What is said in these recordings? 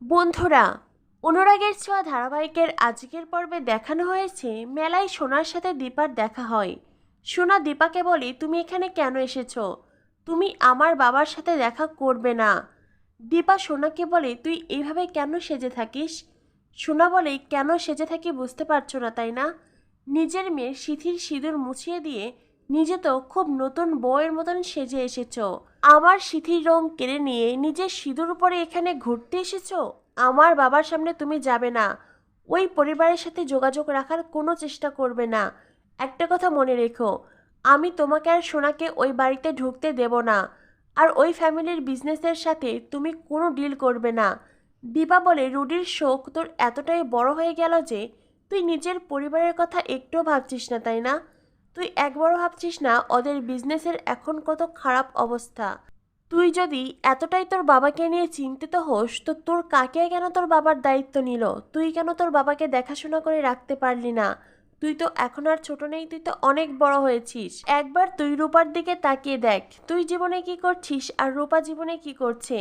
বন্ধুরা, অনুরাগের ছোঁয়া ধারাবাহিকের আজকের পর্বে দেখানো হয়েছে মেলায় সোনার সাথে দীপার দেখা হয়। সোনা দীপাকে বলে, তুমি এখানে কেন এসেছো? তুমি আমার বাবার সাথে দেখা করবে না। দীপা সোনাকে বলে, তুই এইভাবে কেন সেজে থাকিস? সোনা বলে, কেন সেজে থাকি বুঝতে পারছো না তাই না? নিজের মেয়ের সিঁথির সিঁদুর মুছিয়ে দিয়ে নিজে তো খুব নতুন বউয়ের মতন সেজে এসেছো। আমার সিঁথির রং কেড়ে নিয়ে নিজের সিঁদুর উপরে এখানে ঘুরতে এসেছো। আমার বাবার সামনে তুমি যাবে না। ওই পরিবারের সাথে যোগাযোগ রাখার কোনো চেষ্টা করবে না। একটা কথা মনে রেখো, আমি তোমাকে আর সোনাকে ওই বাড়িতে ঢুকতে দেব না। আর ওই ফ্যামিলির বিজনেসের সাথে তুমি কোনো ডিল করবে না। দিবা বলে, রুডির শোক তোর এতটাই বড় হয়ে গেল যে তুই নিজের পরিবারের কথা একটুও ভাবছিস না তাই না? তুই একবারও ভাবছিস না ওদের বিজনেসের এখন কত খারাপ অবস্থা? তুই যদি এতটাই তোর বাবাকে নিয়ে চিন্তিত হোস তো তোর কাকে কেন তোর বাবার দায়িত্ব নিল? তুই কেন তোর বাবাকে দেখাশোনা করে রাখতে পারলি না? তুই তো এখন আর ছোট নেই, তুই তো অনেক বড় হয়েছিস। একবার তুই রূপার দিকে তাকিয়ে দেখ, তুই জীবনে কি করছিস আর রূপা জীবনে কি করছে।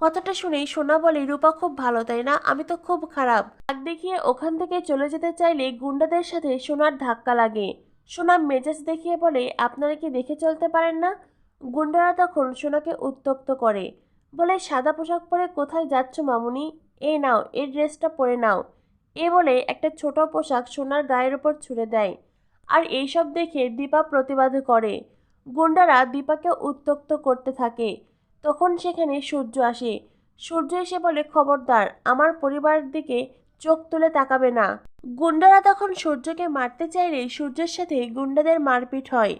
কথাটা শুনেই সোনা বলে, রূপা খুব ভালো তাই না? আমি তো খুব খারাপ। রাগ দেখিয়ে ওখান থেকে চলে যেতে চাইলে গুন্ডাদের সাথে সোনার ধাক্কা লাগে। সোনা মেজাজ দেখিয়ে বলে, আপনারা কি দেখে চলতে পারেন না? গুন্ডারা তখন সোনাকে উত্ত্যক্ত করে, বলে, সাদা পোশাক পরে কোথায় যাচ্ছ মামুনি? এই নাও, এই ড্রেসটা পরে নাও। এ বলে একটা ছোট পোশাক সোনার গায়ের ওপর ছুঁড়ে দেয়। আর এইসব দেখে দীপা প্রতিবাদ করে। গুন্ডারা দীপাকে উত্ত্যক্ত করতে থাকে। তখন সেখানে সূর্য আসে। সূর্য এসে বলে, খবরদার আমার পরিবারের দিকে চোখ তুলে তাকাবে না। গুন্ডারা তখন সূর্যকে মারতে চাইলে সূর্যের সাথে গুন্ডাদের মারপিট হয়।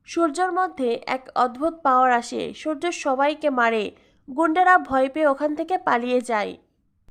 সূর্যর মধ্যে এক অদ্ভুত পাওয়ার আসে, সূর্য সবাইকে মারে। গুন্ডারা ভয় পেয়ে ওখান থেকে পালিয়ে যায়।